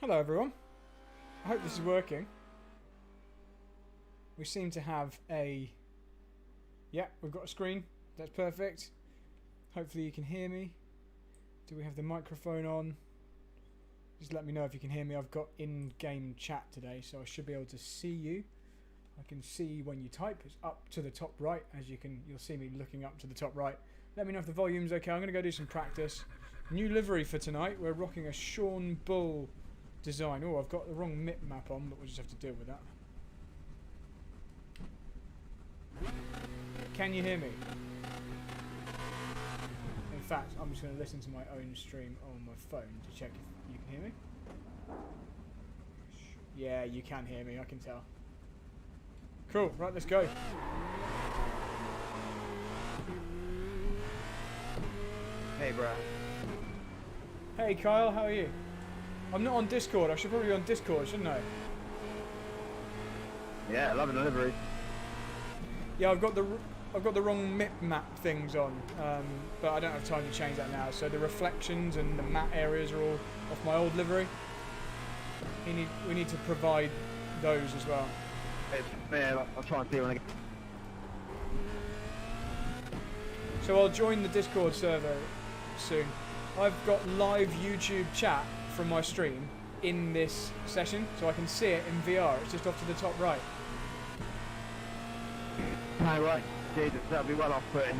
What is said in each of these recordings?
Hello everyone. I hope this is working. We seem to have a... Yeah, we've got a screen. That's perfect. Hopefully you can hear me. Do we have the microphone on? Just let me know if you can hear me. I've got in-game chat today, so I should be able to see you. I can see when you type. It's up to the top right. As you'll see me looking up to the top right. Let me know if the volume's okay. I'm going to go do some practice. New livery for tonight. We're rocking a Sean Bull design. Oh, I've got the wrong MIP map on, but we'll just have to deal with that. Can you hear me? In fact, I'm just going to listen to my own stream on my phone to check if you can hear me. Yeah, you can hear me, I can tell. Cool, right, let's go. Hey, bro. Hey, Kyle, how are you? I'm not on Discord. I should probably be on Discord, shouldn't I? Yeah, loving the livery. Yeah, I've got the wrong MIP map things on, but I don't have time to change that now. So the reflections and the matte areas are all off my old livery. We need to provide those as well. Yeah, I'll try and see when I get... So I'll join the Discord server soon. I've got live YouTube chat from my stream in this session, so I can see it in VR. It's just off to the top right. No, right. Jesus, that'll be well off-putting.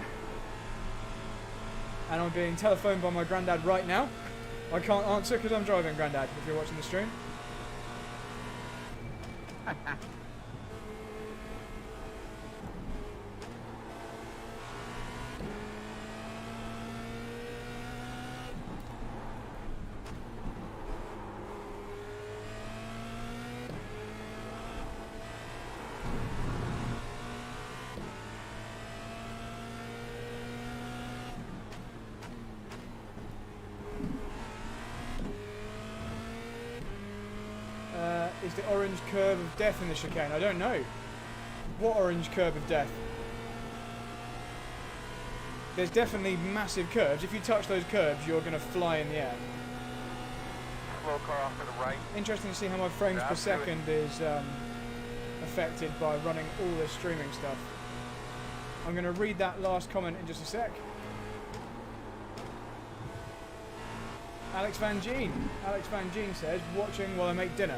And I'm being telephoned by my granddad right now. I can't answer because I'm driving, granddad, if you're watching the stream. Is the orange curve of death in the chicane? I don't know. What orange curve of death? There's definitely massive curves. If you touch those curves, you're going to fly in the air. Slow car off to the right. Interesting to see how my frames per second is affected by running all this streaming stuff. I'm going to read that last comment in just a sec. Alex Van Gene says, watching while I make dinner.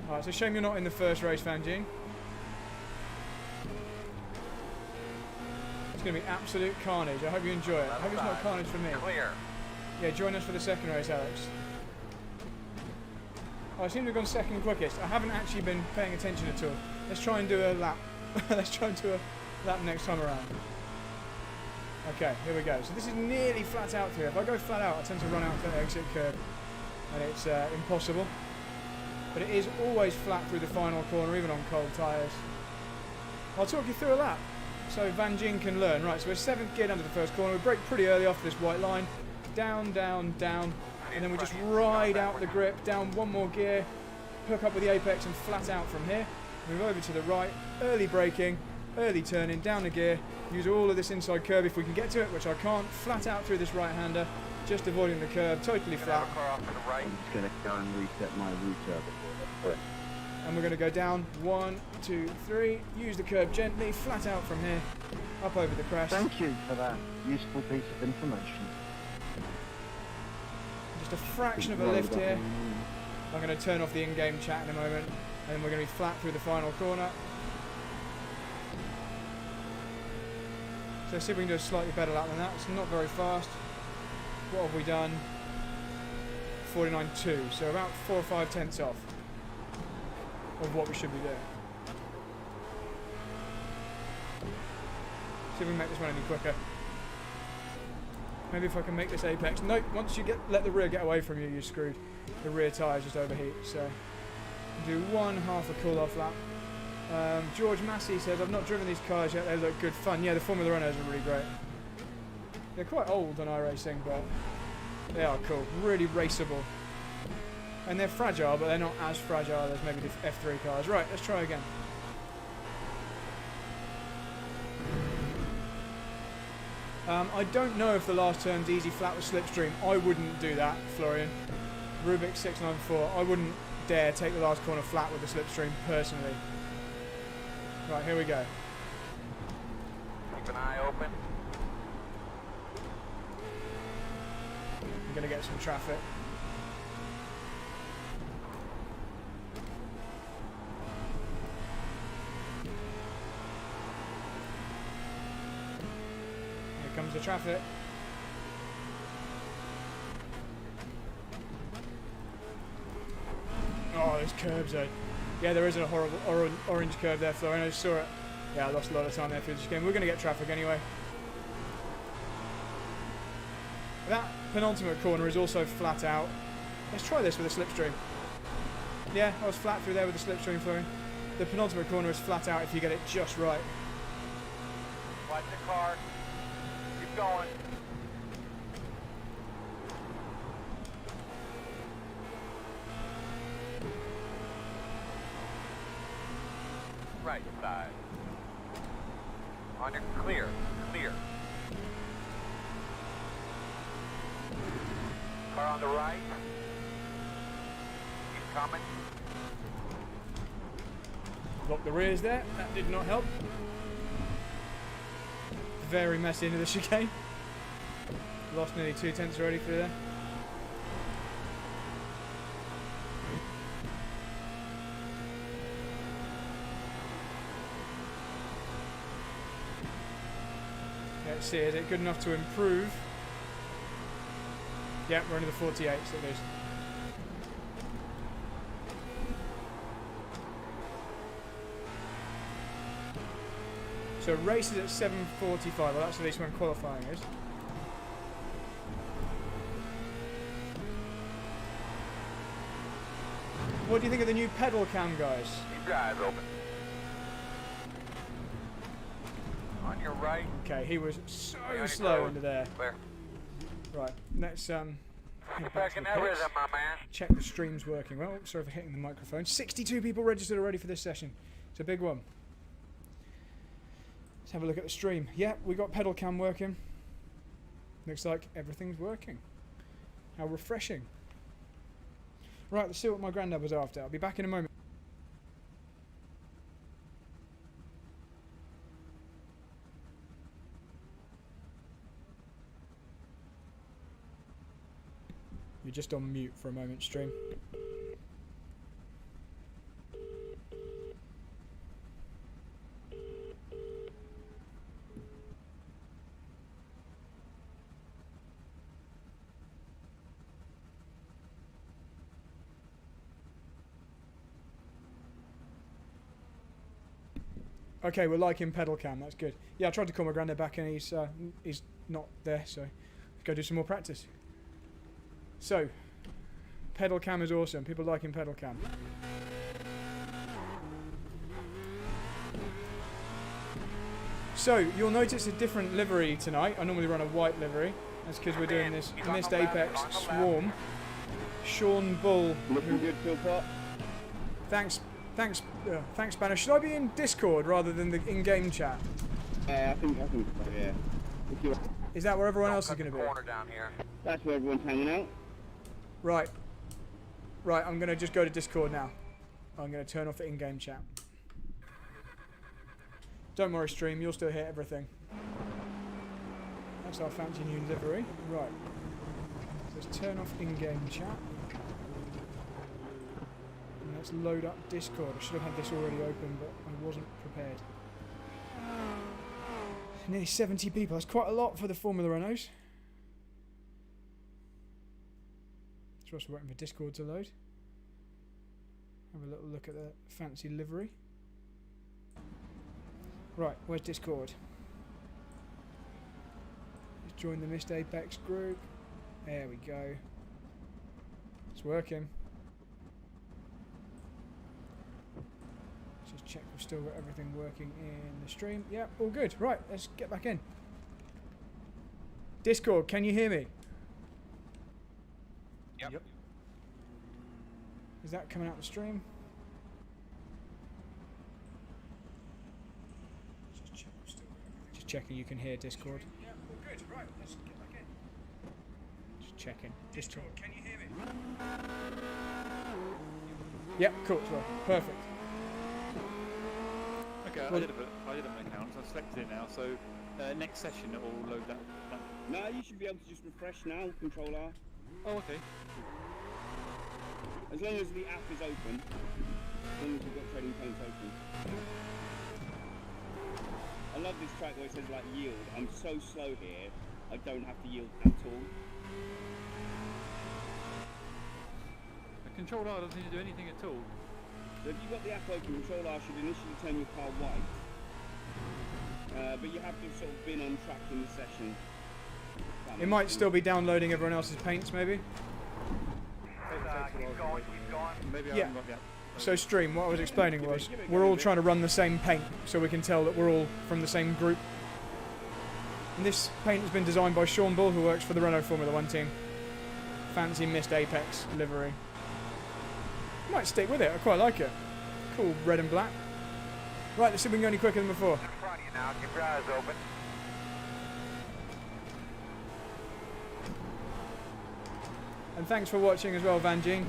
Alright, it's a shame you're not in the first race, Van Gene. It's going to be absolute carnage. I hope you enjoy it. I hope it's not carnage for me. Clear. Yeah, join us for the second race, Alex. Oh, I seem to have gone second quickest. I haven't actually been paying attention at all. Let's try and do a lap. Let's try and do a lap next time around. Okay, here we go. So this is nearly flat out here. If I go flat out, I tend to run out the exit curve, and it's impossible. But it is always flat through the final corner, even on cold tyres. I'll talk you through a lap, so Van Gien can learn. Right, so we're 7th geared under the first corner. We brake pretty early off this white line. Down, down, down. And then we just ride out the grip, down one more gear, hook up with the apex and flat out from here. Move over to the right, early braking, early turning, down the gear. Use all of this inside curve if we can get to it, which I can't. Flat out through this right-hander, just avoiding the curve, totally flat. Car off to the right. I'm just going to go and reset my router before I... And we're going to go down, 1, 2, 3, use the curve gently, flat out from here, up over the crest. Thank you for that useful piece of information. Just a fraction of a lift here. I'm going to turn off the in-game chat in a moment, and then we're going to be flat through the final corner. So let's see if we can do a slightly better lap than that. It's not very fast. What have we done? 49.2, so about 4 or 5 tenths off of what we should be doing. See if we can make this one any quicker. Maybe if I can make this apex. Nope, once you let the rear get away from you, you're screwed. The rear tyres just overheat. So do one half a cool-off lap. George Massey says, I've not driven these cars yet, they look good fun. Yeah, the Formula Renaults are really great. They're quite old on iRacing, but they are cool. Really raceable. And they're fragile, but they're not as fragile as maybe the F3 cars. Right, let's try again. I don't know if the last turn's easy flat with slipstream. I wouldn't do that, Florian. Rubik 694. I wouldn't dare take the last corner flat with the slipstream personally. Right, here we go. Keep an eye open. I'm gonna get some traffic. Here comes the traffic. Oh, there's curbs though. Yeah, there is a horrible orange curve there, Florian. I just saw it. Yeah, I lost a lot of time there through this game. We're going to get traffic anyway. That penultimate corner is also flat out. Let's try this with a slipstream. Yeah, I was flat through there with the slipstream, Florian. The penultimate corner is flat out if you get it just right. Watch the car. Keep going. Right side. On your clear. Clear. Car on the right. He's coming. Lock the rears there. That did not help. Very messy into the chicane. Lost nearly 2/10 already through there. Let's see, is it good enough to improve? Yeah, we're into the 48s at least. So race is at 7:45. Well, that's at least when qualifying is. What do you think of the new pedal cam, guys? Keep your eyes open. On your right. Okay, he was so You're slow clear. into there. Clear. Right, let's head Get back back to in the that pits. rhythm, my man. Check the stream's working well. Oops, sorry for hitting the microphone. 62 people registered already for this session. It's a big one. Let's have a look at the stream. Yeah, we got pedal cam working. Looks like everything's working. How refreshing. Right, let's see what my granddad was after. I'll be back in a moment. You're just on mute for a moment, stream. Okay, we're liking pedal cam. That's good. Yeah, I tried to call my granddad back and he's not there, so let's go do some more practice. So, pedal cam is awesome. People liking pedal cam. So, you'll notice a different livery tonight. I normally run a white livery. That's because we're doing this Missed Apex Swarm. Sean Bull. Looking good so far. Thanks, Banner. Should I be in Discord rather than the in-game chat? I think so, yeah. If you're, Is that where everyone Don't else is cut going to the be? corner down here. that's where everyone's hanging out. Right. Right, I'm going to just go to Discord now. I'm going to turn off the in-game chat. Don't worry, stream. You'll still hear everything. That's our fancy new livery. Right. So let's turn off in-game chat. And let's load up Discord. I should have had this already open, but I wasn't prepared. Nearly 70 people. That's quite a lot for the Formula Renaults. So we're waiting for Discord to load. Have a little look at the fancy livery. Right, where's Discord? Let's join the Missed Apex group. There we go. It's working. Let's just check we've still got everything working in the stream. Yep, all good. Right, let's get back in. Discord, can you hear me? Yep. Is that coming out the stream? Just checking you can hear Discord. Yeah, all good. Right, let's get back in. Just Just checking. Just checking. Can you hear me? Yep, cool. Well, perfect. Okay, Well, I did an account, so I've selected it now, so next session it will load that. No, you should be able to just refresh now, Control R. Oh, okay. As long as the app is open. As long as you've got trading paints open. I love this track where it says like yield. I'm so slow here, I don't have to yield at all. The Control R doesn't need to do anything at all. So if you've got the app open, Control R should initially turn your car white. But you have to have sort of been on track in the session. It might still be downloading everyone else's paints, maybe. Keep going, keep going. Maybe I Yeah. haven't got the app. So Stream, what I was explaining Give it- was give it a we're go, all give it. trying to run the same paint so we can tell that we're all from the same group. And this paint has been designed by Sean Bull, who works for the Renault Formula 1 team. Fancy Mist Apex livery. Might stick with it, I quite like it. Cool red and black. Right, let's see if we can go any quicker than before. In front of you now. Keep your eyes open. And thanks for watching as well, Van Gene.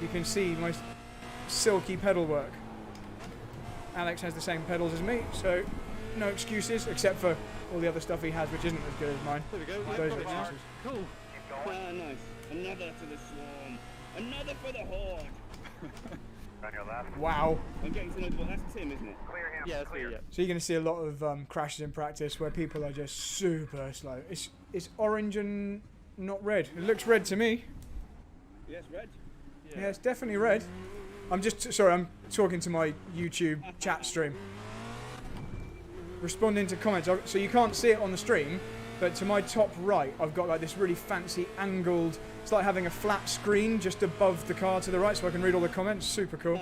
You can see my silky pedal work. Alex has the same pedals as me, so no excuses, except for all the other stuff he has, which isn't as good as mine. There we go. I've Those got are it now. excuses. Cool. Keep going. Ah, nice. Another to the swarm. Another for the horde. On your left. Wow. I'm getting to know what that's Tim, isn't it? Clear him. Yeah, that's clear. me, yeah. So you're going to see a lot of crashes in practice where people are just super slow. It's orange and not red. It looks red to me. Yes, red. Yeah, it's definitely red. I'm just sorry. I'm talking to my YouTube chat stream, responding to comments. So you can't see it on the stream, but to my top right, I've got like this really fancy angled. It's like having a flat screen just above the car to the right, so I can read all the comments. Super cool.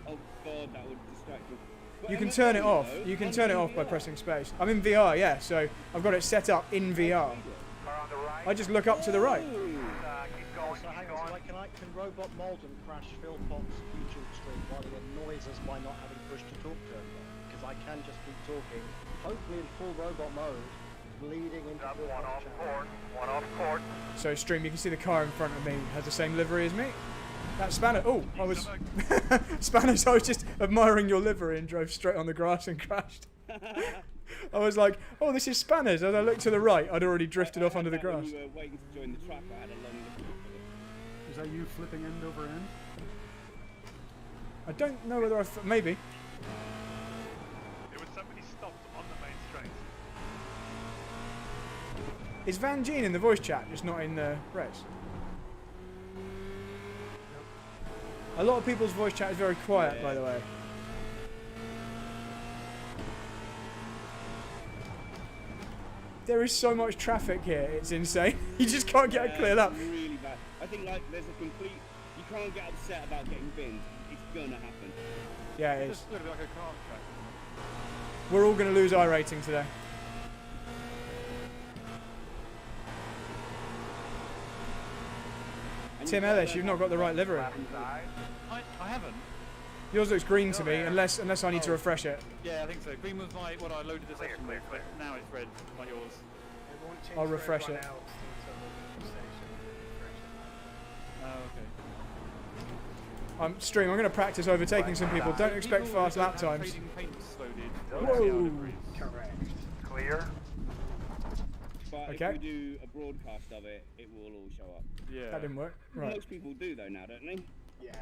Oh god, that would distract me. But You am can I turn it playing, off. though? You can I'm turn it in off by VR. pressing space. I'm in VR, yeah. So I've got it set up in VR. Car on the right. I just look up to the right. Keep going, So hang keep on, so going. can Robot Malden crash Phil Potts' YouTube stream while he annoys us by not having push to talk to him? Because I can just keep talking, hopefully in full robot mode, bleeding into Up Phil one off Potts' channel. court. One off court. So stream, you can see the car in front of me has the same livery as me. That's Spanish. Oh, I was Spanish. I was just admiring your livery and drove straight on the grass and crashed. I was like, oh, this is Spanish. As I looked to the right, I'd already drifted off under the grass. When we were waiting to join the track, I had a long look at it. Is that you flipping end over end? I don't know whether maybe. It was somebody stopped on the main straight. Is Van Gene in the voice chat, just not in the res? A lot of people's voice chat is very quiet, by the way. There is so much traffic here, it's insane. You just can't get it cleared up. It's really bad. I think like there's a complete. You can't get upset about getting binned. It's gonna happen. Yeah, it is. Just a little bit like a car track. We're all going to lose iRacing today. And Tim you've got Ellis, to you've learn not got the how right to livery. Side. I haven't. Yours looks green to me, unless I need to refresh it. Yeah, I think so. Green was my what I loaded the Clear, session clear, with, clear. but now it's red, like yours. I'll refresh it. Oh, okay. Stream, I'm going to practice overtaking some people. Don't expect People fast don't lap have times. trading paints loaded. Whoa. Correct. Clear. But Okay. if we do a broadcast of it, it will all show up. Yeah. That didn't work. Right. Most people do though now, don't they? Yeah.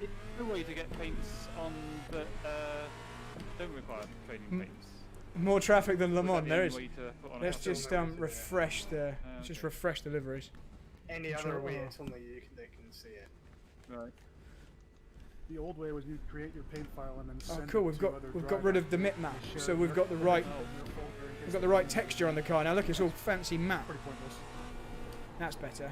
Is there a way to get paints on that don't require trading paints? More traffic than Le Would that Mans, be there any is. way to put on a Let's custom? just refresh the. Let's just okay. refresh the liveries. Any Control other way, R. it's only they can see it. Right. The old way was you create your paint file and then Oh, send cool. it We've to got other got rid of the drivers. map, Share so it we've in got the your right folder in case we've got the right texture on the car now. Look, it's all fancy matte. Pretty pointless. That's better.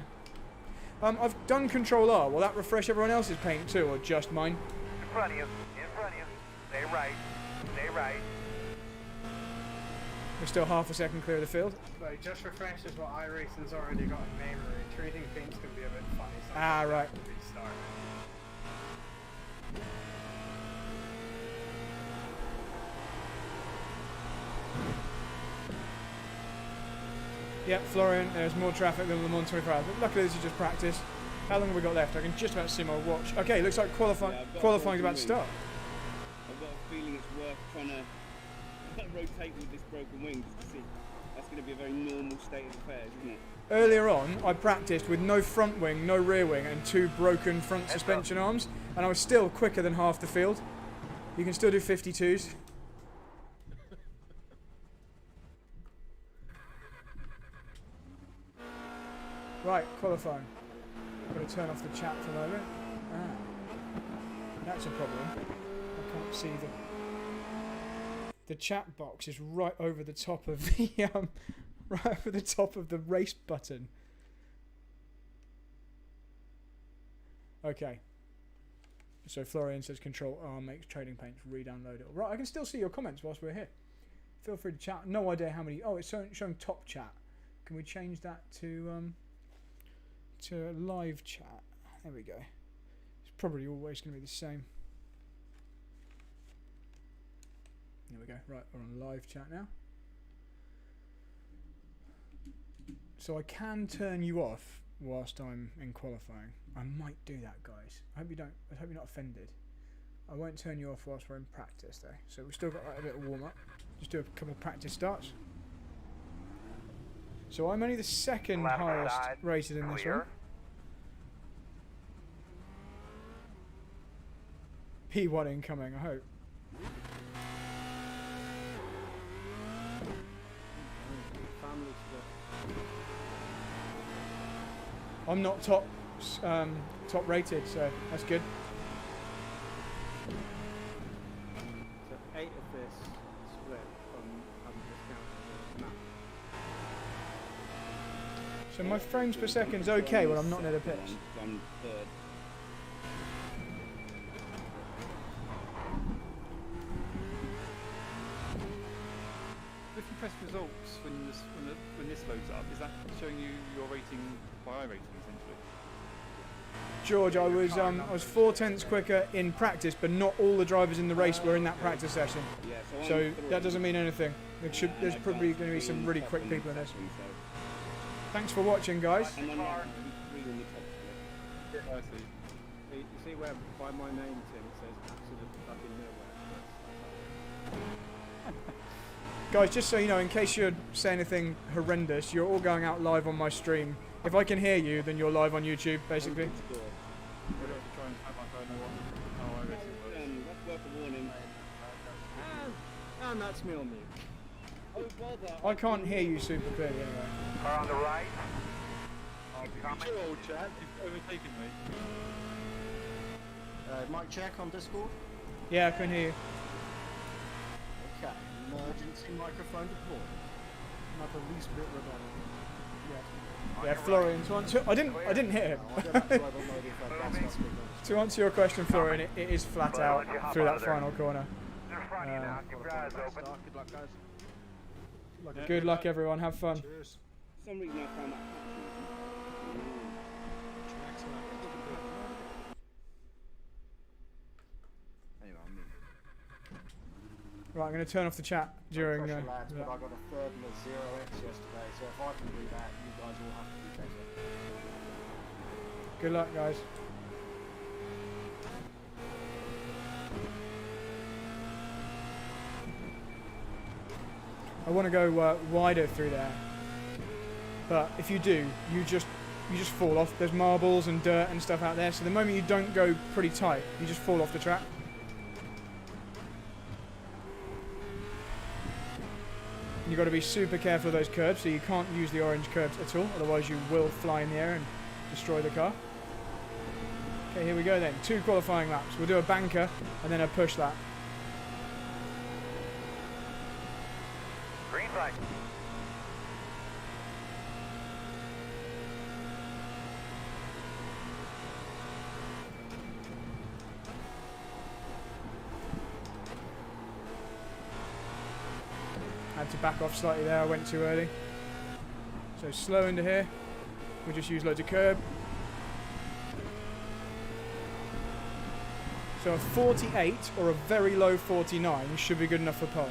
I've done Control R. Will that refresh everyone else's paint too, or just mine? In front of you. In front of you. Stay right. Stay right. We're still half a second clear of the field. But it just refreshes what iRacing's already got in memory. Trading paints can be a bit funny sometimes. Ah, right. You have to restart it. Yep, Florian, there's more traffic than Le Mans 24 hours. But luckily this is just practice. How long have we got left? I can just about see my watch. Okay, looks like qualifying's about to start. I've got a feeling it's worth trying to rotate with this broken wing just to see. That's going to be a very normal state of affairs, isn't it? Earlier on, I practiced with no front wing, no rear wing, and 2 broken front suspension arms, and I was still quicker than half the field. You can still do 52s. Right, qualifying. I'm going to turn off the chat for a moment. That's a problem. I can't see the chat box is right over the top of the right over the top of the race button. Okay. So Florian says Control R makes trading paints re-download it. Right, I can still see your comments whilst we're here. Feel free to chat. No idea how many. Oh, it's showing top chat. Can we change that to live chat? There we go. It's probably always going to be the same. There we go. Right, we're on live chat now. So I can turn you off whilst I'm in qualifying. I might do that, guys. I hope you're not offended. I won't turn you off whilst we're in practice, though. So we've still got a bit of warm up. Just do a couple of practice starts. So I'm only the second highest rated in this one. P1 incoming, I hope. I'm not top rated, so that's good. So 8 of this split from discounted map. So my frames per second's okay when I'm not near the pitch. I'm third. If you press results when this loads up, is that showing you your rating by iRacing essentially? George, I was 4/10 quicker in practice, but not all the drivers in the race were in that practice session. Yeah, So that doesn't mean anything. There's probably going to be some really quick people in this. Thanks for watching, guys. And then I'm 3 on the top split. I see. You see where by my name, Tim, it says absolute fucking nowhere. Guys, just so you know, in case you say anything horrendous, you're all going out live on my stream. If I can hear you, then you're live on YouTube, basically. We'll have to try and act like I know how iRacing works. That's worth a warning. And that's me on mute. Oh, bother. I can't hear you super clearly anyway. Car on the right. Sure, old chat, you've overtaken me. Mic check on Discord. Yeah, I can hear you. Okay, emergency microphone deployed. Not the least bit rebellion. Yeah, Florian. I didn't hit him. I'll go back to driver mode if I can't start speaking. To answer your question, Florian, it is flat out through that final corner. They're in front of you now. Keep your eyes open. Good luck, guys. Good luck, everyone. Have fun. Cheers. For some reason I found that Anyway, I'm muted. Right, I'm going to turn off the chat during. Pressure, lads, but I got a third and a 0x yesterday, so if I can do that, you guys will have to do better. Good luck, guys. I want to go wider through there, but if you do, you just fall off. There's marbles and dirt and stuff out there, so the moment you don't go pretty tight, you just fall off the track. You've got to be super careful of those curbs, so you can't use the orange curbs at all, otherwise you will fly in the air and destroy the car. Okay, here we go then. 2 qualifying laps. We'll do a banker and then a push lap. Green flag. Had to back off slightly there, I went too early. So slow into here. We just use loads of curb. So a 48 or a very low 49 should be good enough for pole.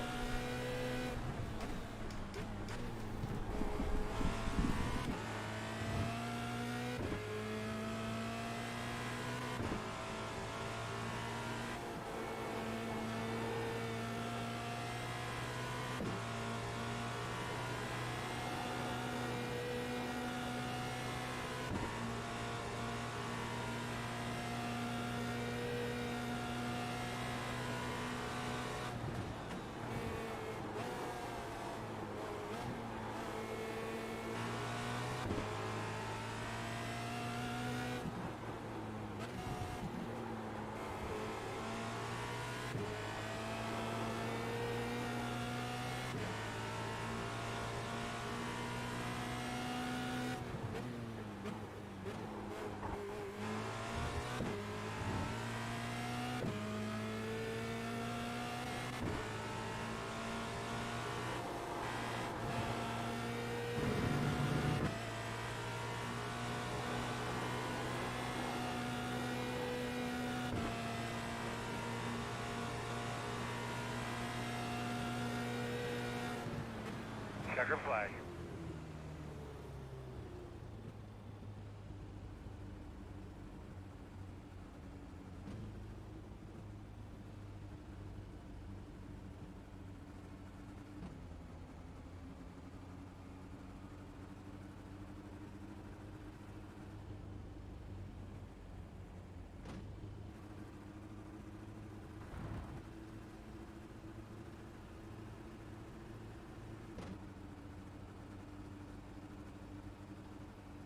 Checker flag.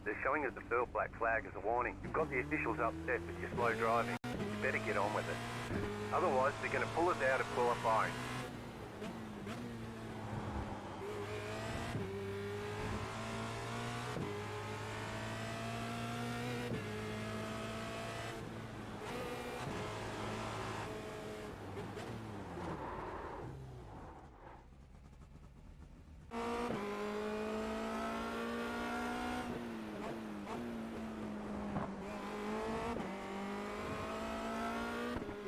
They're showing us the field black flag as a warning. You've got the officials upset with your slow driving. You better get on with it. Otherwise, they're going to pull us out of qualifying.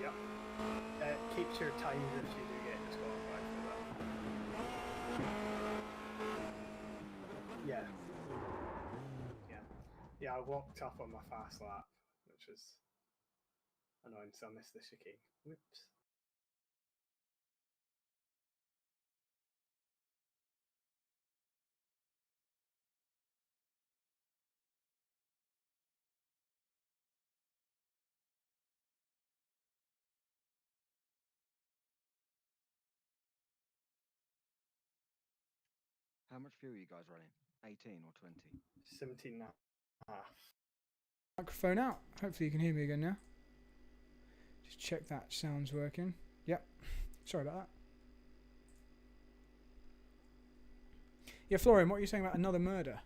Yep. Keeps your times if you do get disqualified for that. Yeah. Yeah, I walked up on my fast lap, which was annoying, so I missed the chicane. Whoops. How much fuel are you guys running? 18 or 20? 17 and a half. Microphone out. Hopefully you can hear me again now. Just check that sound's working. Yep. Sorry about that. Yeah, Florian, what are you saying about another murder?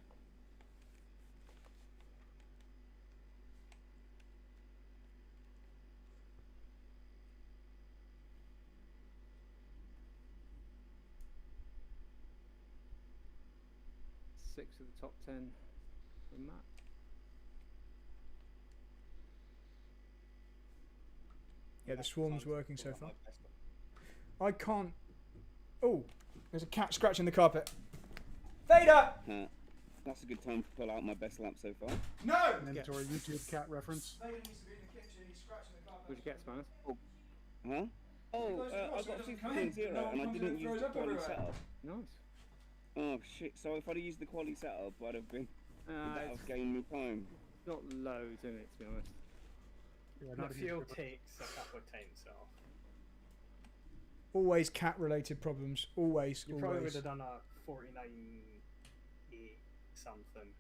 Six of the top 10 from that. Yeah, the swarm's working so far. I can't... Oh, there's a cat scratching the carpet. Vader! That's a good time to pull out my best lap so far. No! Mandatory YouTube cat reference. Vader needs to be in the kitchen, he's scratching the carpet. What'd you get, Spanners? Huh? Oh, I got 15.0 and I didn't use the quality setup. Nice. Oh shit, so if I'd have used the quality setup, I'd have been... that would have gained me time. Not loads in it, to be honest. Yeah, The not a huge fuel difference. takes a couple of times off. Always cat-related problems. Always, You probably would always. have done a 49.8 something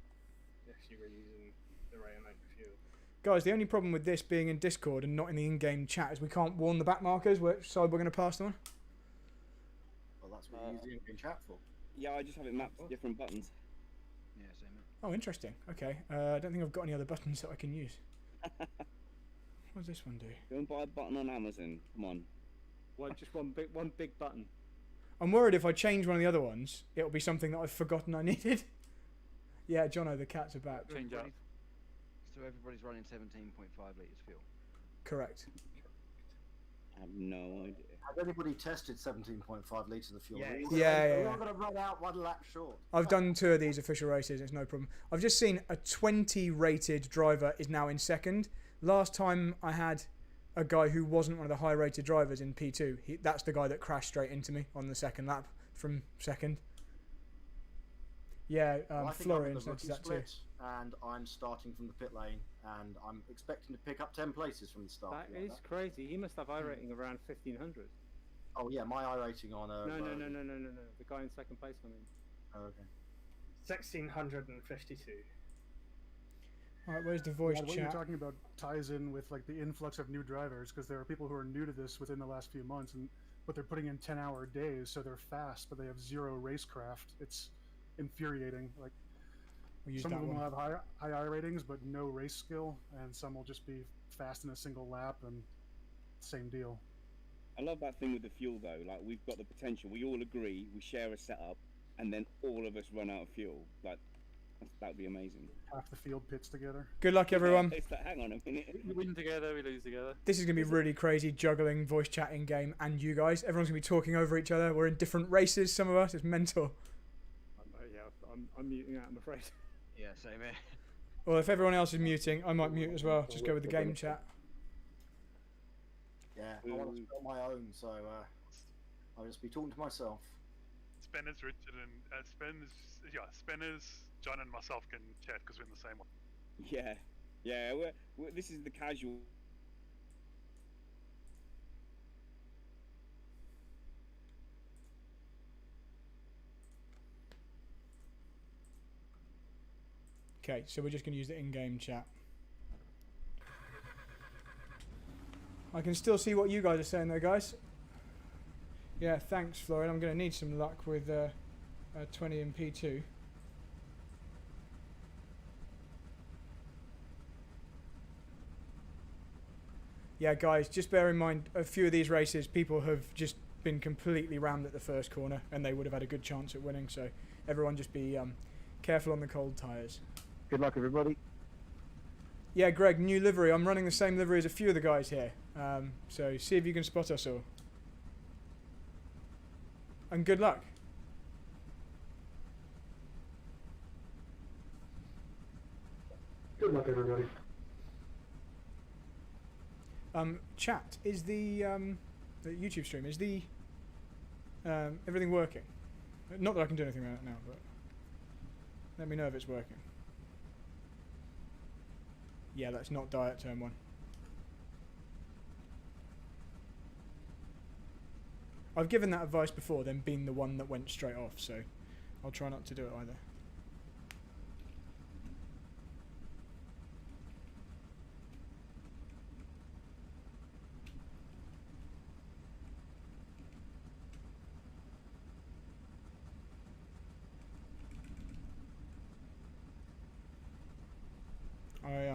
if you were using the right amount of fuel. Guys, the only problem with this being in Discord and not in the in-game chat is we can't warn the back markers which side we're going to pass them on. Well, that's what you use the in-game chat for. Yeah, I just have it mapped to different buttons. Yeah, same here. Oh, interesting. Okay. I don't think I've got any other buttons that I can use. What does this one do? Go and buy a button on Amazon. Come on. Just one big button. I'm worried if I change one of the other ones, it'll be something that I've forgotten I needed. Yeah, Jono, the cat's about. Change up. So everybody's running 17.5 litres fuel. Correct. I have no idea. Has anybody tested 17.5 litres of fuel? Yeah. Yeah. We're not going to run out one lap short. I've done 2 of these official races, it's no problem. I've just seen a 20 rated driver is now in second. Last time I had a guy who wasn't one of the high rated drivers in P2. That's the guy that crashed straight into me on the second lap from second. Yeah, Well, I think Florian's I'm in the noticed that rookie too. split, and I'm starting from the pit lane, and I'm expecting to pick up 10 places from the start. That like is crazy. He must have iRating around 1500. Oh yeah, my iRating on a... No. The guy in second place, I mean. Oh, okay. 1652. Alright, where's the voice What you're chat? talking about ties in with like the influx of new drivers, because there are people who are new to this within the last few months, but they're putting in 10-hour days, so they're fast, but they have zero racecraft. It's infuriating. Like We'll use some that of them one. will have high I ratings, but no race skill, and some will just be fast in a single lap, and same deal. I love that thing with the fuel though. Like we've got the potential. We all agree. We share a setup, and then all of us run out of fuel. Like that would be amazing. Half the field pits together. Good luck, everyone. It's like, hang on a minute. We win together, we lose together. This is going to be really crazy, juggling voice chat in game and you guys. Everyone's going to be talking over each other. We're in different races, some of us. It's mental. I'm muting out, I'm afraid. Yeah, same here. Well, if everyone else is muting, I might mute as well. Just go with the game chat. Yeah, I want to spell my own, so I'll just be talking to myself. Spanners, Richard, and Spanners, John, and myself can chat because we're in the same one. Yeah, yeah. This is the casual. Okay, so we're just going to use the in-game chat. I can still see what you guys are saying though, guys. Yeah, thanks, Florian. I'm going to need some luck with 20 and P2. Yeah, guys, just bear in mind, a few of these races, people have just been completely rammed at the first corner, and they would have had a good chance at winning, so everyone just be careful on the cold tyres. Good luck, everybody. Yeah, Greg, new livery. I'm running the same livery as a few of the guys here, so see if you can spot us all. And good luck. Good luck, everybody. Chat, is the YouTube stream, is the everything working? Not that I can do anything about it now, but let me know if it's working. Yeah, that's not diet turn 1. I've given that advice before, then being the one that went straight off, so I'll try not to do it either.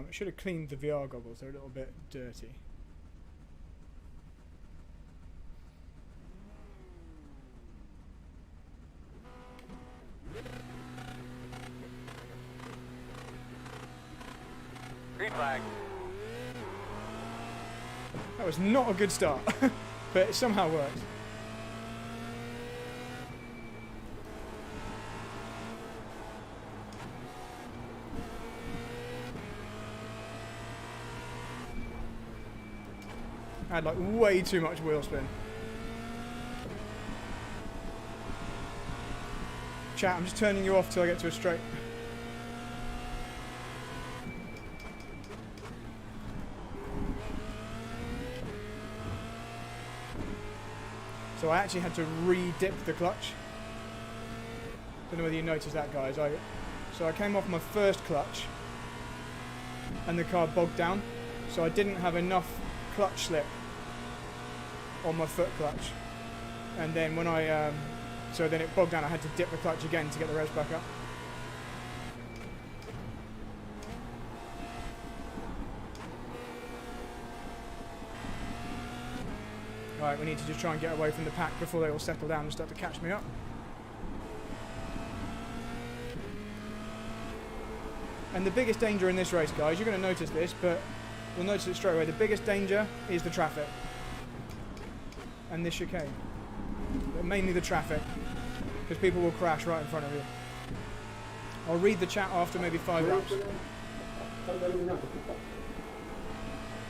I should have cleaned the VR goggles, they're a little bit dirty. Green flag. That was not a good start, but it somehow worked. I had like way too much wheel spin. Chat, I'm just turning you off till I get to a straight. So I actually had to re-dip the clutch. Don't know whether you noticed that, guys. So I came off my first clutch and the car bogged down. So I didn't have enough clutch slip on my foot clutch. And then when so then it bogged down, I had to dip the clutch again to get the revs back up. Right, we need to just try and get away from the pack before they all settle down and start to catch me up. And the biggest danger in this race, guys, you're going to notice this, but you'll notice it straight away. The biggest danger is the traffic and this chicane. But mainly the traffic, because people will crash right in front of you. I'll read the chat after maybe 5 laps. And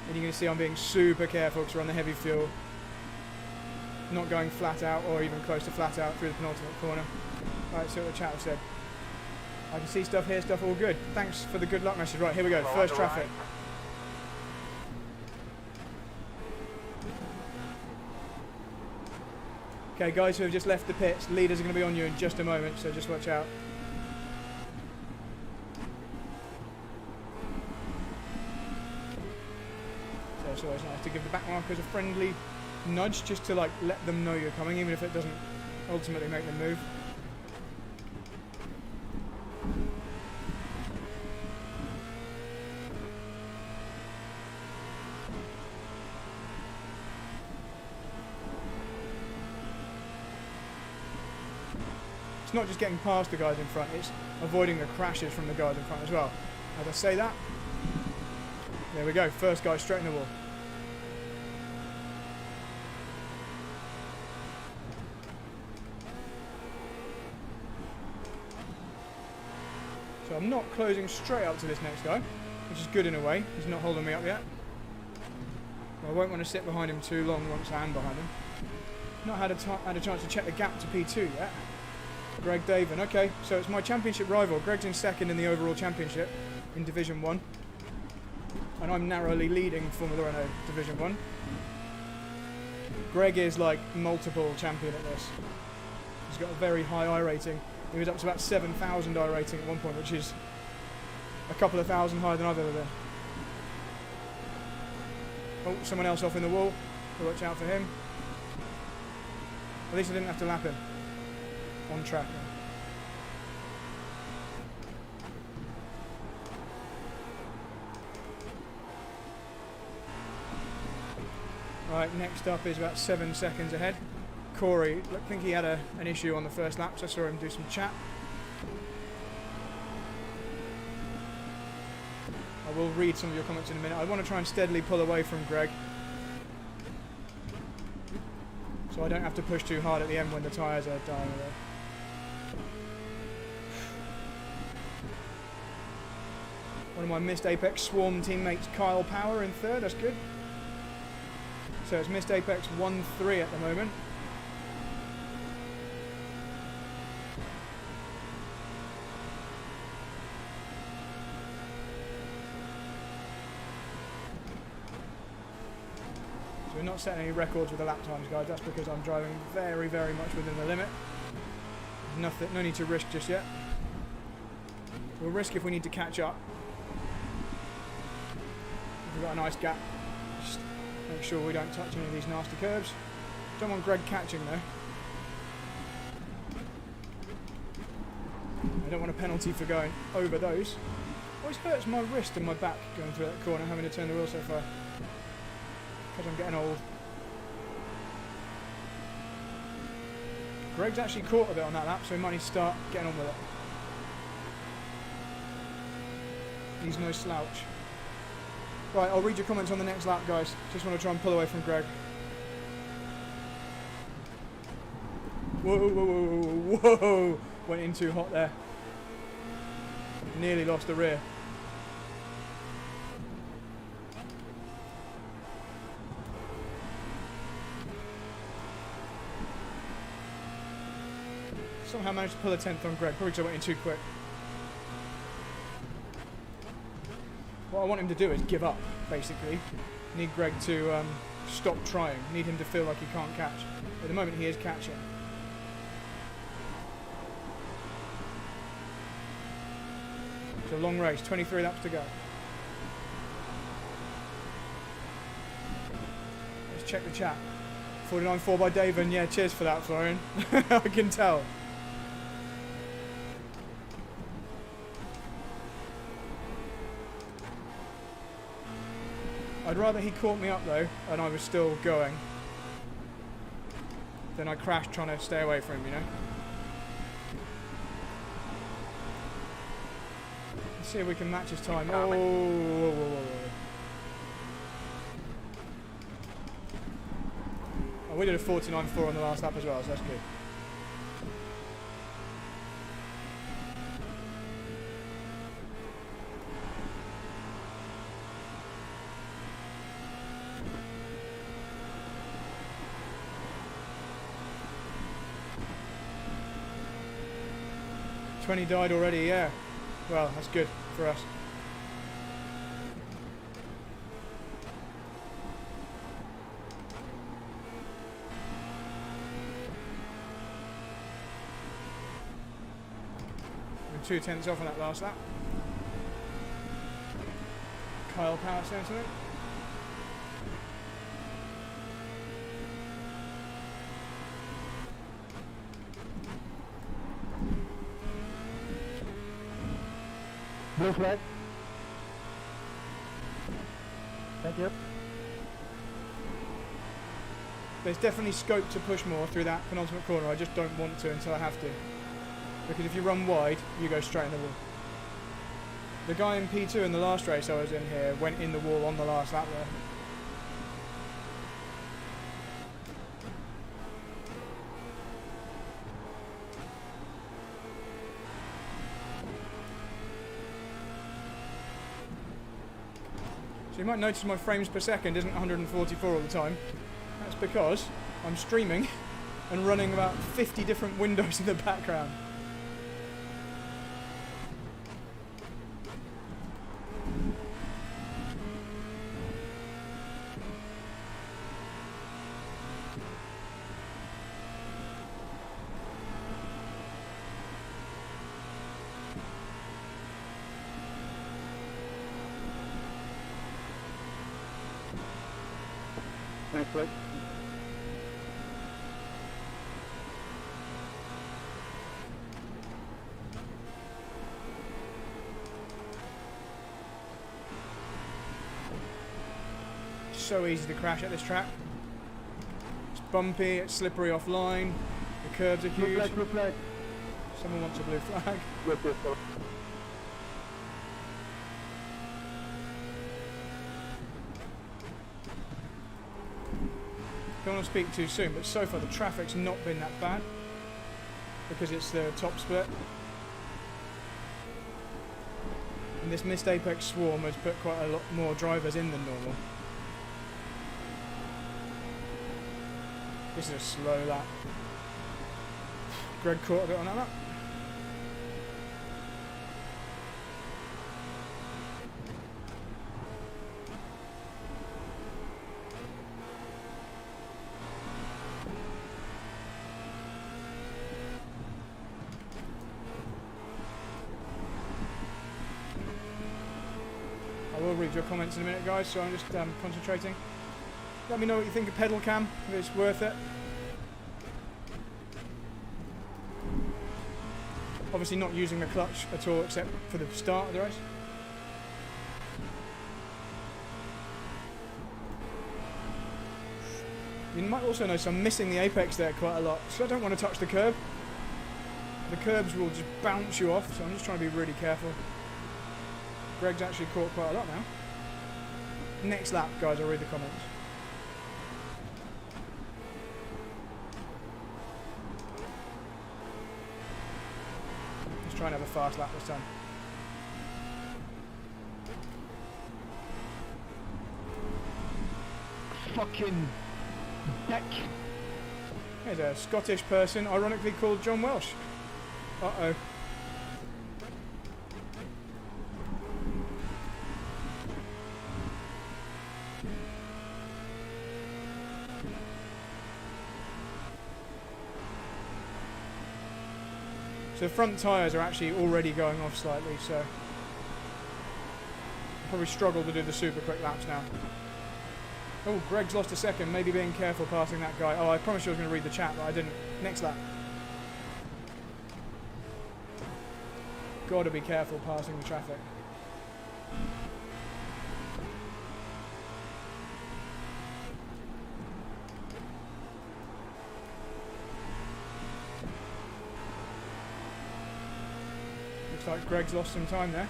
you're going to see I'm being super careful because we're on the heavy fuel. Not going flat out or even close to flat out through the penultimate corner. Right, see what the chat have said. I can see stuff, hear stuff, all good. Thanks for the good luck message. Right, here we go, first traffic. Okay, guys who have just left the pits, leaders are going to be on you in just a moment, so just watch out. So it's always nice to give the back markers a friendly nudge just to like let them know you're coming, even if it doesn't ultimately make them move. It's not just getting past the guys in front, it's avoiding the crashes from the guys in front as well. As I say that, there we go, first guy straight in the wall. So I'm not closing straight up to this next guy, which is good in a way. He's not holding me up yet. I won't want to sit behind him too long once I am behind him. Not had a chance to check the gap to P2 yet. Greg Davin. Okay, so it's my championship rival. Greg's in second in the overall championship in Division 1. And I'm narrowly leading Formula Renault Division 1. Greg is like multiple champion at this. He's got a very high I rating. He was up to about 7,000 I rating at one point, which is a couple of thousand higher than I've ever been. Oh, someone else off in the wall. So watch out for him. At least I didn't have to lap him. On track. Right, next up is about 7 seconds ahead. Corey, I think he had an issue on the first lap, so I saw him do some chat. I will read some of your comments in a minute. I want to try and steadily pull away from Greg, so I don't have to push too hard at the end when the tyres are dying away. One of my missed Apex Swarm teammates, Kyle Power, in third. That's good. So it's missed Apex 1-3 at the moment. So we're not setting any records with the lap times, guys. That's because I'm driving very, very much within the limit. Nothing, no need to risk just yet. We'll risk if we need to catch up. If we've got a nice gap, just make sure we don't touch any of these nasty curves. Don't want Greg catching though. I don't want a penalty for going over those. Always hurts my wrist and my back going through that corner, having to turn the wheel so far. Because I'm getting old. Greg's actually caught a bit on that lap, so he might need to start getting on with it. He's no slouch. Right, I'll read your comments on the next lap, guys. Just want to try and pull away from Greg. Whoa, whoa, whoa, whoa, whoa! Went in too hot there. Nearly lost the rear. Somehow managed to pull a 10th on Greg, probably because I went in too quick. What I want him to do is give up, basically. Need Greg to stop trying. Need him to feel like he can't catch. At the moment he is catching. It's a long race, 23 laps to go. Let's check the chat. 49.4 by Davin. Yeah, cheers for that, Florian. I can tell. I'd rather he caught me up though, and I was still going, than I crashed trying to stay away from him, you know? Let's see if we can match his time. Oh, whoa, whoa, whoa, whoa. Oh, we did a 49.4 on the last lap as well, so that's good. He died already, yeah. Well, that's good for us. We're 2/10 off on that last lap. Kyle Power saying something. Blue flag. Thank you. There's definitely scope to push more through that penultimate corner. I just don't want to until I have to. Because if you run wide, you go straight in the wall. The guy in P2 in the last race I was in here went in the wall on the last lap there. So you might notice my frames per second isn't 144 all the time. That's because I'm streaming and running about 50 different windows in the background. Thanks, Luke. So easy to crash at this track. It's bumpy, it's slippery offline, the curves are huge. Blue flag. Someone wants a blue flag. Don't want to speak too soon, but so far the traffic's not been that bad because it's the top split. And this missed apex swarm has put quite a lot more drivers in than normal. This is a slow lap. Greg caught a bit on that lap. I will read your comments in a minute, guys, so I'm just concentrating. Let me know what you think of pedal cam, if it's worth it. Obviously not using the clutch at all except for the start of the race. You might also notice I'm missing the apex there quite a lot, so I don't want to touch the curb. The curbs will just bounce you off, so I'm just trying to be really careful. Greg's actually caught quite a lot now. Next lap, guys, I'll read the comments. Let's try and have a fast lap this time. Fucking dick. There's a Scottish person, ironically called John Welsh. Uh-oh. So the front tyres are actually already going off slightly, so I'll probably struggle to do the super quick laps now. Oh, Greg's lost a second, maybe being careful passing that guy. Oh, I promised you I was going to read the chat, but I didn't. Next lap. Gotta be careful passing the traffic. Looks like Greg's lost some time there.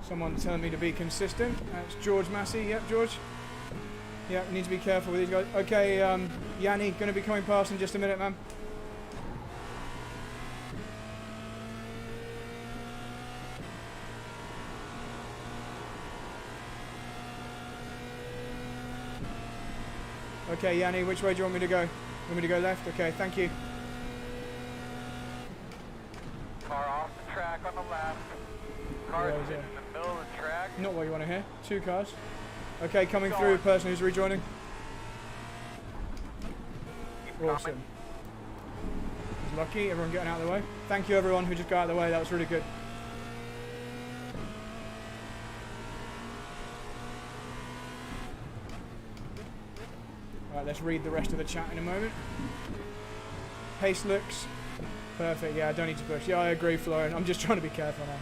Someone's telling me to be consistent. That's George Massey. Yep, George. Yep, need to be careful with these guys. Okay, Yanni, going to be coming past in just a minute, man. Okay, Yanni, which way do you want me to go? You want me to go left? Okay, thank you. Car off the track on the left. Car is in the middle of the track. Not what you want to hear. Two cars. Okay, coming through, person who's rejoining. Awesome. He's lucky, everyone getting out of the way. Thank you everyone who just got out of the way, that was really good. Alright, let's read the rest of the chat in a moment. Pace looks perfect, yeah, I don't need to push. Yeah, I agree, Florian, I'm just trying to be careful now.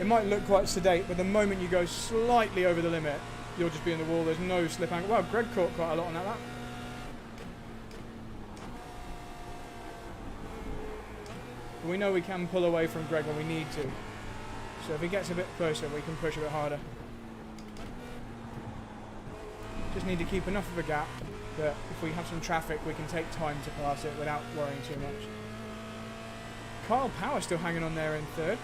It might look quite sedate, but the moment you go slightly over the limit, you'll just be in the wall. There's no slip angle. Well, Greg caught quite a lot on that lap. But we know we can pull away from Greg when we need to. So if he gets a bit closer, we can push a bit harder. Just need to keep enough of a gap that if we have some traffic, we can take time to pass it without worrying too much. Kyle Power still hanging on there in third.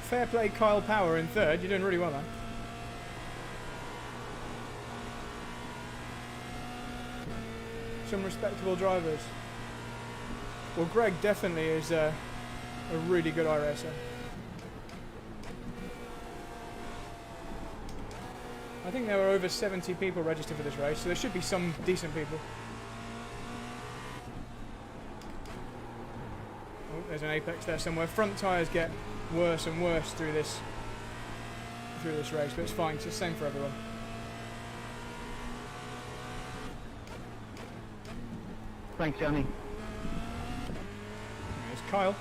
Fair play, Kyle Power in third. You're doing really well, man. Some respectable drivers. Well, Greg definitely is a really good iRacer. I think there were over 70 people registered for this race, so there should be some decent people. Oh, there's an apex there somewhere. Front tyres get worse and worse through this race, but it's fine. It's the same for everyone. Thanks, Johnny. There's Kyle.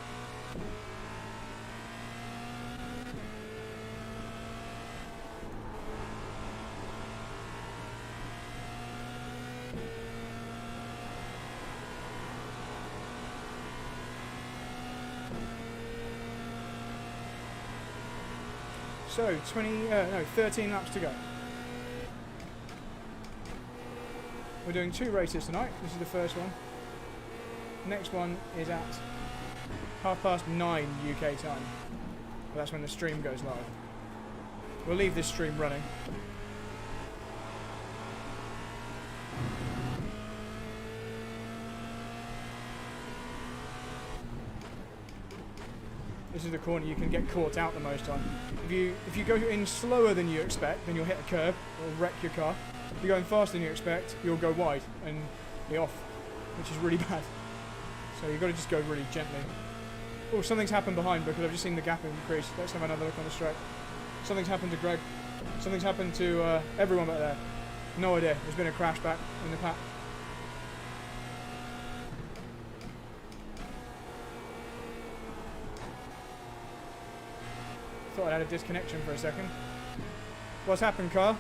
So 13 laps to go. We're doing 2 races tonight. This is the first one. Next one is at 9:30 UK time. That's when the stream goes live. We'll leave this stream running. This is the corner you can get caught out the most on. If you go in slower than you expect, then you'll hit a curb, it'll wreck your car. If you're going faster than you expect, you'll go wide and be off, which is really bad. So you've got to just go really gently. Oh, something's happened behind because I've just seen the gap increase. Let's have another look on the straight. Something's happened to Greg. Something's happened to everyone back there. No idea. There's been a crash back in the pack. Thought I had a disconnection for a second. What's happened, Carl?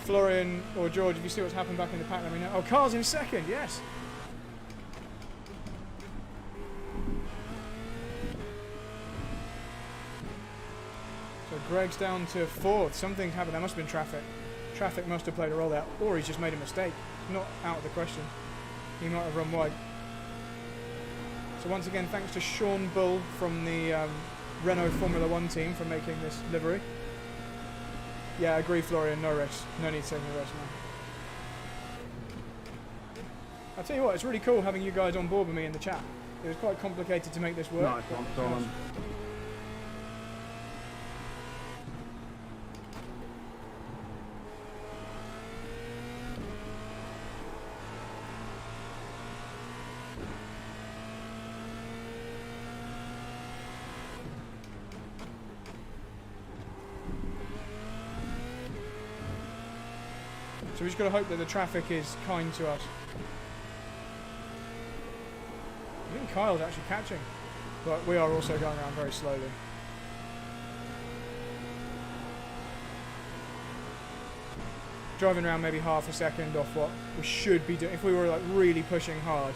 Florian or George, if you see what's happened back in the pack, let me know. Oh, Carl's in second, yes. So Greg's down to 4th. Something's happened. There must have been traffic. Traffic must have played a role there, or he's just made a mistake. Not out of the question. He might have run wide. So once again, thanks to Sean Bull from the Renault Formula 1 team for making this livery. Yeah, I agree, Florian. No race. No need to take a race now. I'll tell you what, it's really cool having you guys on board with me in the chat. It was quite complicated to make this work. Nice one, Solomon. So we just got to hope that the traffic is kind to us. I think Kyle's actually catching, but we are also going around very slowly. Driving around maybe half a second off what we should be doing if we were like really pushing hard.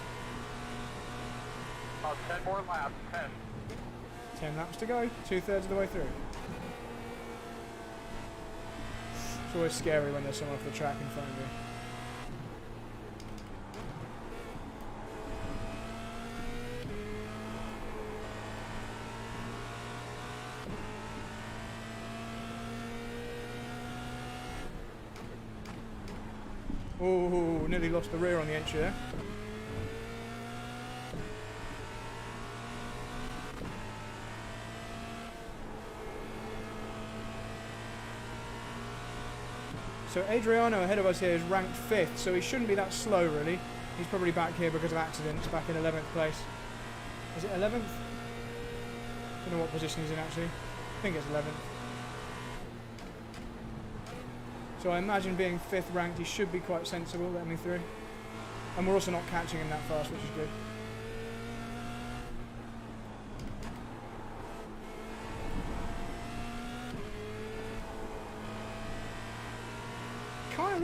About 10 more laps, 10. 10 laps to go, 2/3 of the way through. It's always scary when there's someone off the track in front of you. Oh, nearly lost the rear on the entry there. So Adriano ahead of us here is ranked 5th, so he shouldn't be that slow really. He's probably back here because of accidents, back in 11th place. Is it 11th? Don't know what position he's in actually. I think it's 11th. So I imagine being 5th ranked, he should be quite sensible, letting me through. And we're also not catching him that fast, which is good.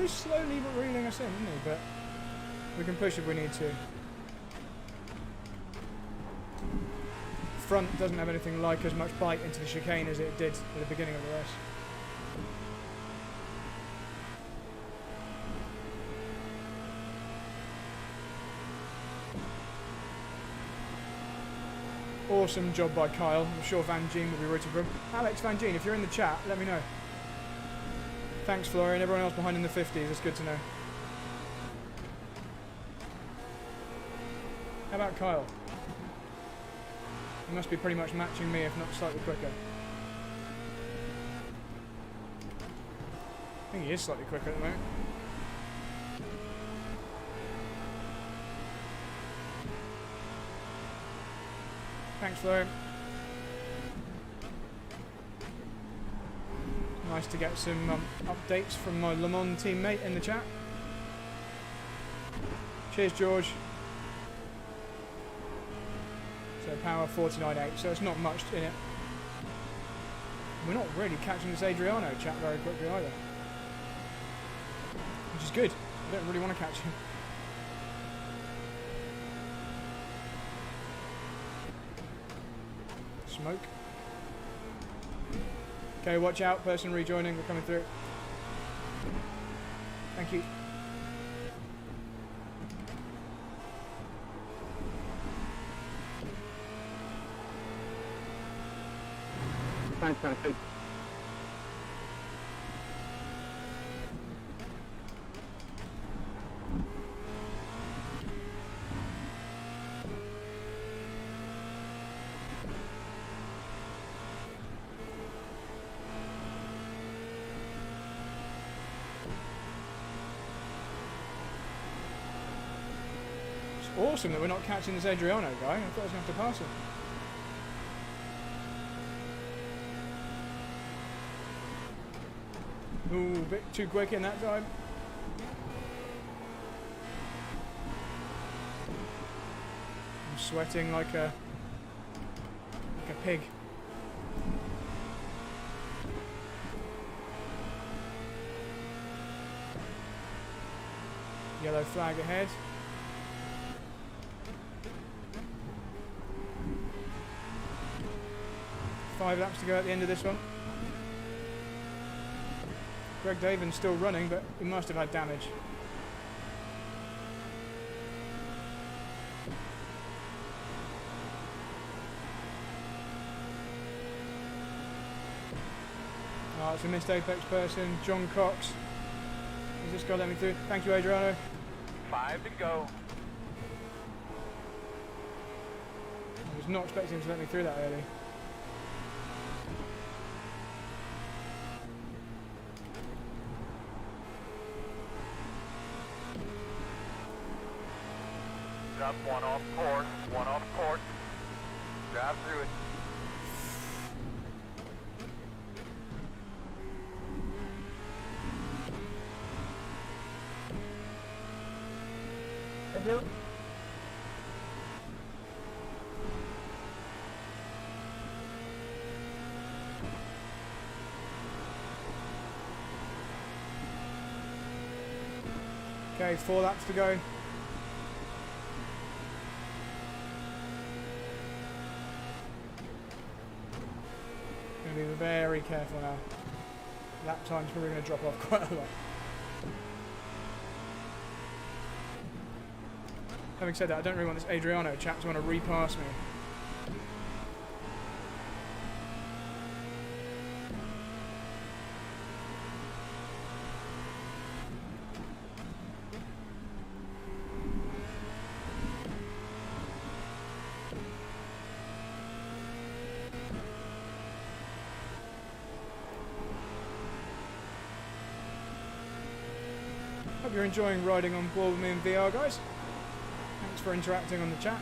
was slowly reeling us in, isn't he? But we can push if we need to. Front doesn't have anything like as much bite into the chicane as it did at the beginning of the race. Awesome job by Kyle. I'm sure Van Gien will be rooting for him. Alex Van Gien, if you're in the chat, let me know. Thanks, Florian. Everyone else behind in the 50s, it's good to know. How about Kyle? He must be pretty much matching me, if not slightly quicker. I think he is slightly quicker at the moment. Thanks, Florian. Nice to get some updates from my Le Mans teammate in the chat. Cheers, George. So power 49.8, so it's not much in it. We're not really catching this Adriano chat very quickly either. Which is good. I don't really want to catch him. Smoke. Okay, watch out, person rejoining, we're coming through. Thank you. Thanks, Anthony. Awesome that we're not catching this Adriano guy. I thought I was going to have to pass him. Ooh, a bit too quick in that time. I'm sweating like a pig. Yellow flag ahead. Five laps to go at the end of this one. Greg Davin's still running, but he must have had damage. Oh, it's a missed apex person. John Cox. Has this guy let me through? Thank you, Adriano. 5 to go. I was not expecting him to let me through that early. Up, one off course, one off course. Drive through it. Okay, 4 laps to go. Be very careful now. Lap time's probably going to drop off quite a lot. Having said that, I don't really want this Adriano chap to want to repass me. Hope you're enjoying riding on board with me in VR, guys. Thanks for interacting on the chat.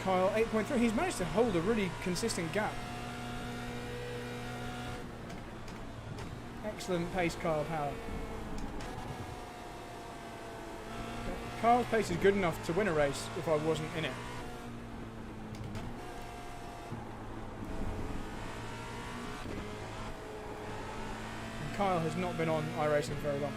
Kyle, 8.3. He's managed to hold a really consistent gap. Excellent pace, Kyle Power. Kyle's pace is good enough to win a race if I wasn't in it. Kyle has not been on iRacing very long.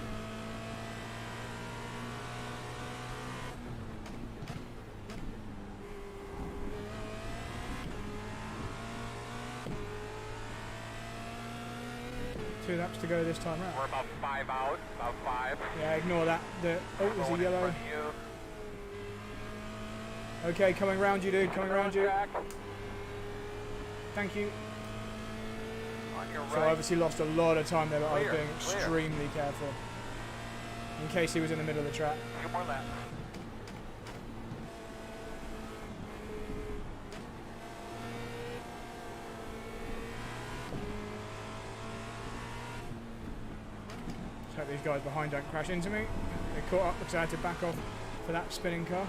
Two laps to go this time round. We're about 5 out, about 5. Yeah, ignore that. Oh, there's a yellow. Okay, coming round you, dude. Coming round you. Thank you. So I obviously lost a lot of time there, but I was being extremely careful. In case he was in the middle of the track. A few more laps. Just hope these guys behind don't crash into me. They caught up because I had to back off for that spinning car.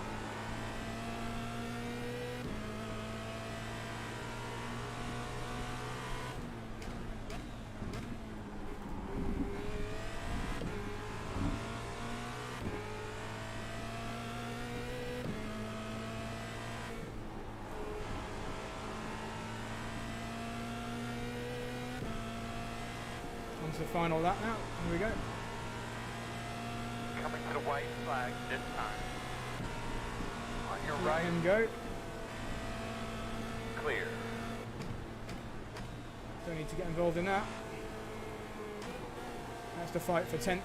On to the final lap now. Here we go. Coming to the white flag this time. On your Let right, him go. clear. Don't need to get involved in that. That's the fight for 10th.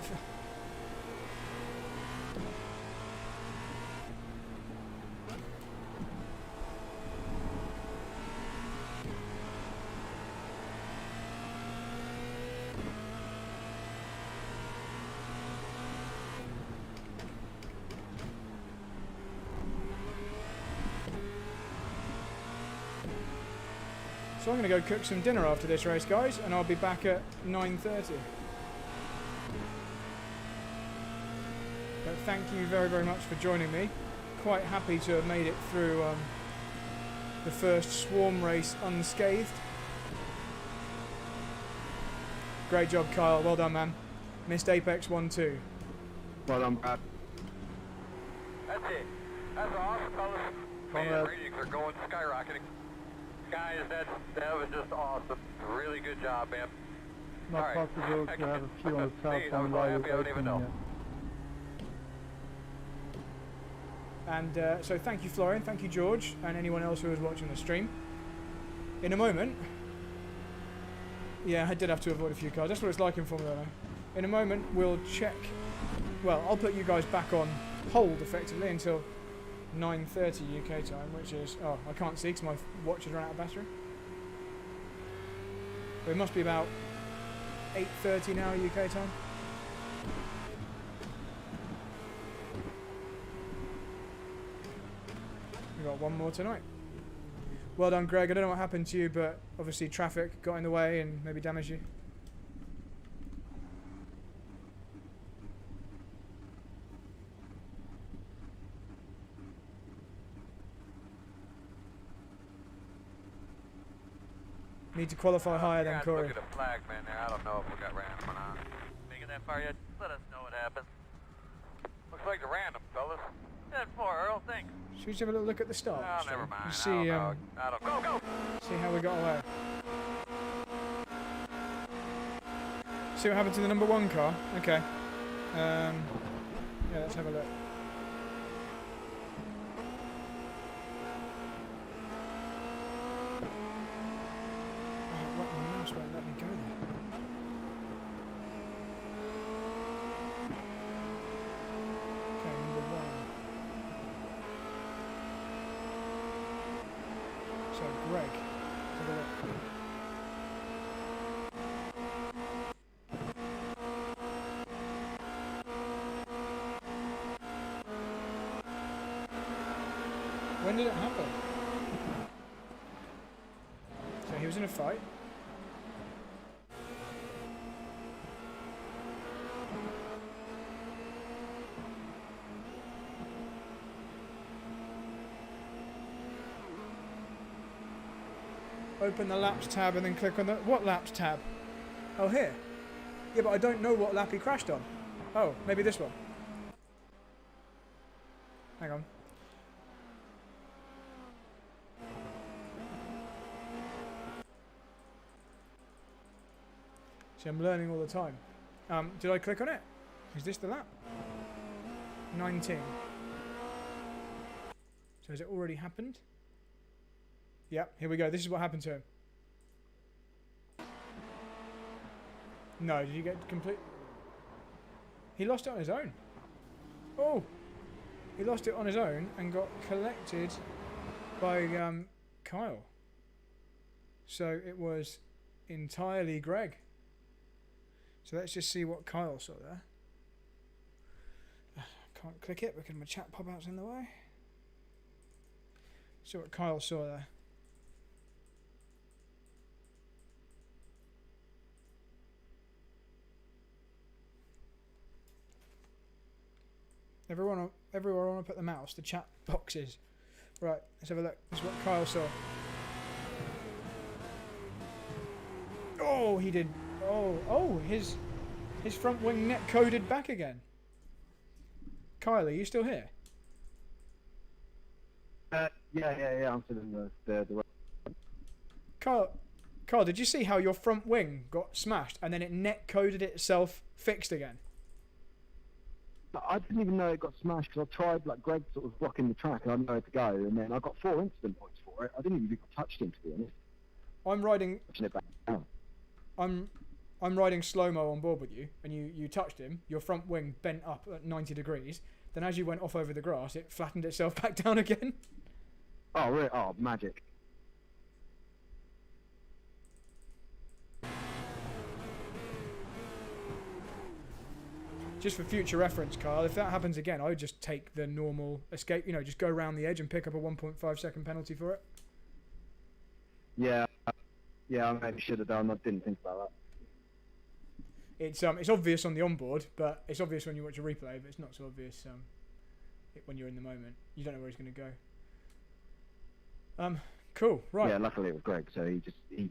So I'm going to go cook some dinner after this race, guys, and I'll be back at 9:30. But thank you very, very much for joining me. Quite happy to have made it through the first swarm race unscathed. Great job, Kyle. Well done, man. Missed Apex 1-2. Well done, Brad. That's it. That's awesome, fellas. Man, ratings are going skyrocketing. Guys, that was just awesome. Really good job, man. Not possible to have a few on the top I on was while happy, I don't you're even know. And so thank you, Florian. Thank you, George, and anyone else who was watching the stream. In a moment... Yeah, I did have to avoid a few cars. That's what it's like in Formula Renault. In a moment, we'll check... Well, I'll put you guys back on hold, effectively, until 9:30 UK time, which is... Oh, I can't see because my watch has run out of battery. But it must be about 8:30 now UK time. We've got one more tonight. Well done, Greg. I don't know what happened to you, but obviously traffic got in the way and maybe damaged you. Need to qualify higher than Corey. Look at the flag, man. There, I don't know if we got random or not. Make it that far yet? Let us know what happened. Looks like the random, fellas. 10-4, Earl. Thanks. Should we just have a little look at the start? Oh, never mind. See, I don't know. Go! See how we got away. See what happened to the number one car? Okay. Yeah, let's have a look. Oh, what, my mouse won't let me go there. Okay, number one. So, Greg. Let's have a look. When did it happen? So he was in a fight. Open the laps tab and then click on the... What laps tab? Oh, here. Yeah, but I don't know what lap he crashed on. Oh, maybe this one. Hang on. So I'm learning all the time. Did I click on it? Is this the lap? 19. So has it already happened? Yep, here we go. This is what happened to him. No, did you get complete? He lost it on his own. Oh! He lost it on his own and got collected by Kyle. So it was entirely Greg. So let's just see what Kyle saw there. Can't click it because my chat pop-out's in the way. See what Kyle saw there. Everyone want to put the mouse, the chat boxes. Right, let's have a look. This is what Kyle saw. Oh, he did. Oh, his front wing net coded back again. Kyle, are you still here? Yeah. I'm still in the Kyle, did you see how your front wing got smashed and then it net coded itself fixed again? I didn't even know it got smashed because I tried, like, Greg sort of blocking the track and I didn't know where to go, and then I got 4 incident points for it. I didn't even think I touched him, to be honest. I'm riding. Touching it back down. I'm riding slow-mo on board with you, and you touched him. Your front wing bent up at 90 degrees. Then as you went off over the grass, it flattened itself back down again. Oh, really? Oh, magic. Just for future reference, Kyle, if that happens again, I would just take the normal escape, just go around the edge and pick up a 1.5 second penalty for it. Yeah, I maybe should have done. I didn't think about that. It's obvious on the onboard, but it's obvious when you watch a replay, but it's not so obvious when you're in the moment. You don't know where he's going to go. Cool, right. Yeah, luckily it was Greg, so he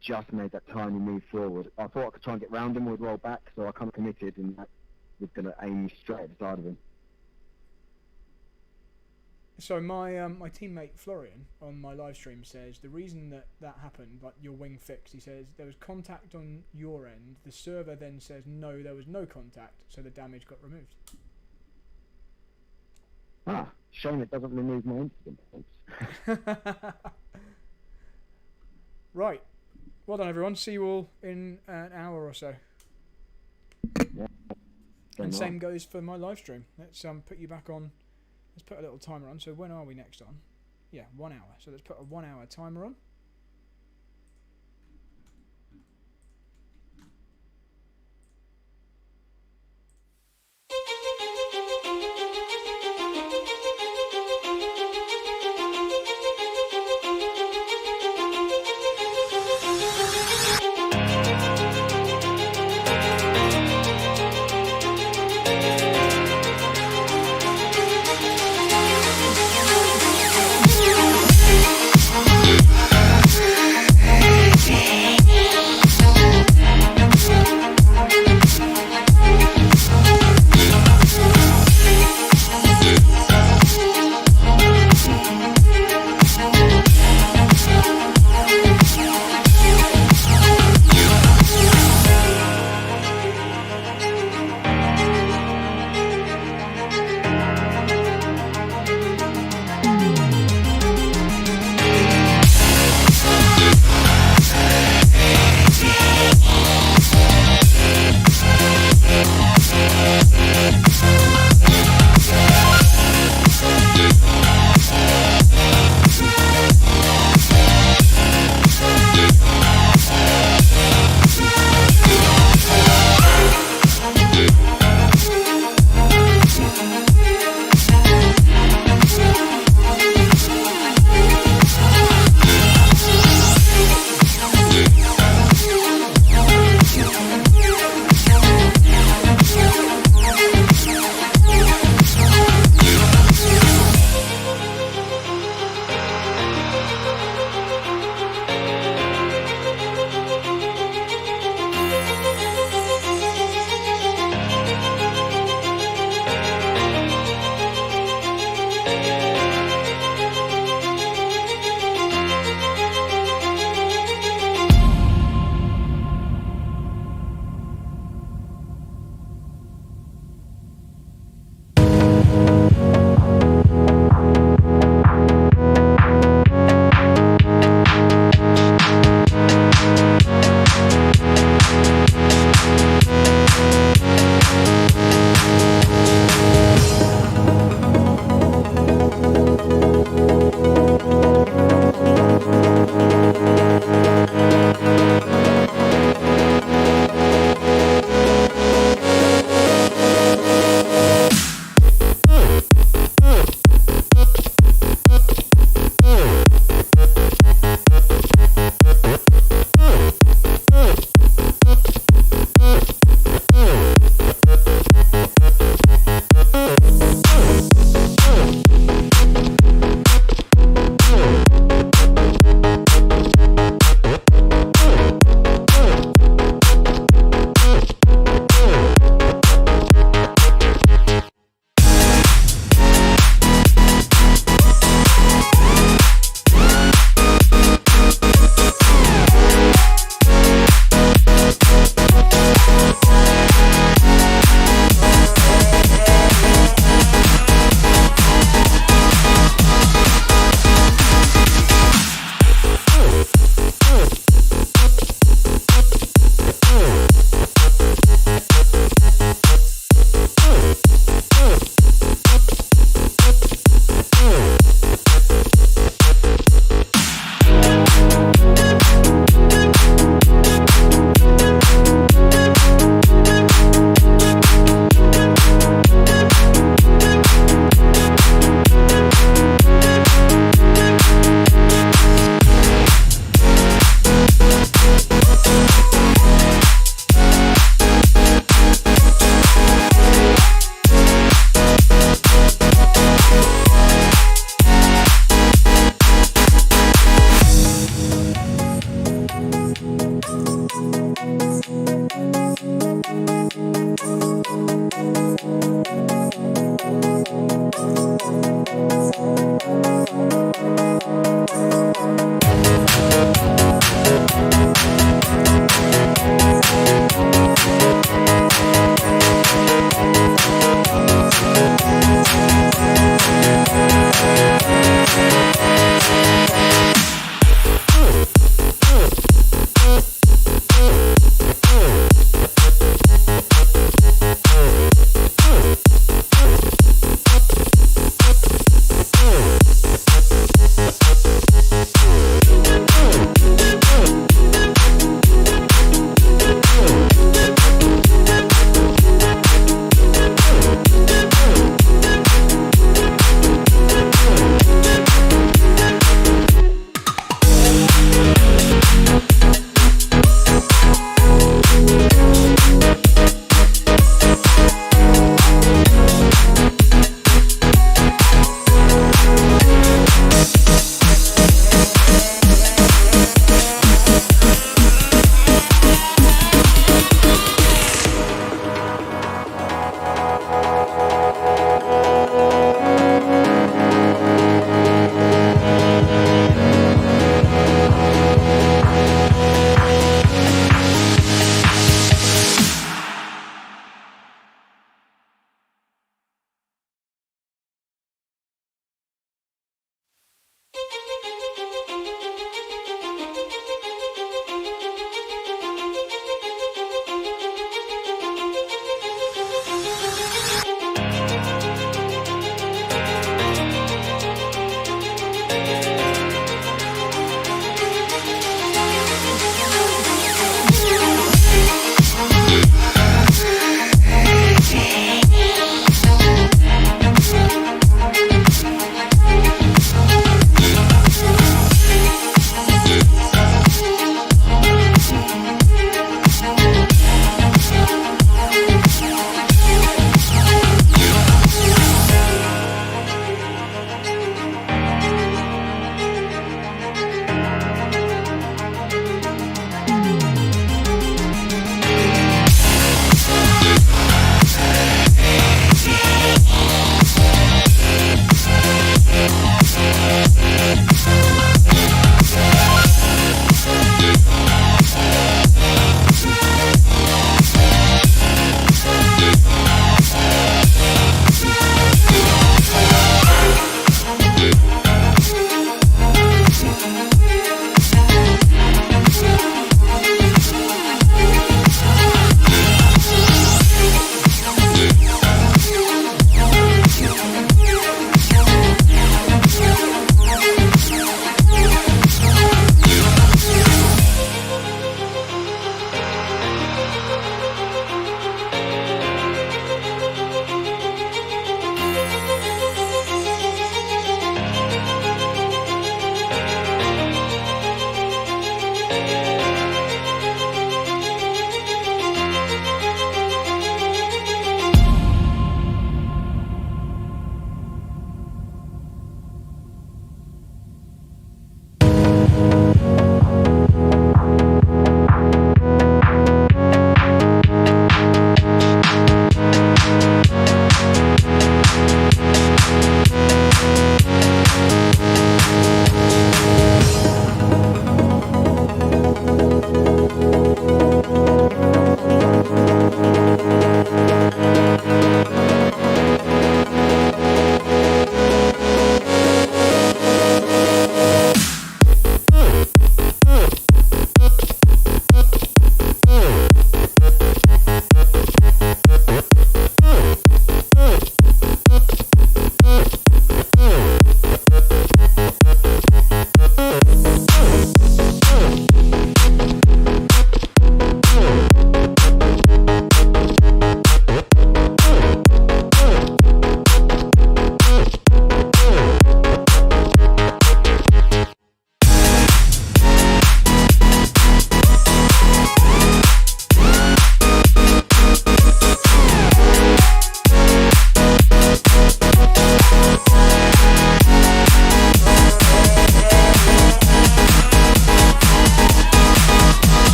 just made that tiny move forward. I thought I could try and get round him with roll back, so I kind of committed and was going to aim straight at the side of him. So my teammate Florian on my live stream says the reason that happened, like your wing fixed, he says there was contact on your end. The server then says no, there was no contact, so the damage got removed. Ah, shame it doesn't remove my incident points. Right. Well done, everyone. See you all in an hour or so. Yeah. And same goes for my live stream. Let's put you back on. Let's put a little timer on. So when are we next on? Yeah, 1 hour. So let's put a 1 hour timer on.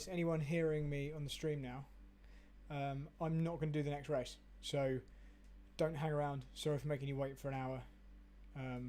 advice, anyone hearing me on the stream now, I'm not going to do the next race. So don't hang around. Sorry for making you wait for an hour.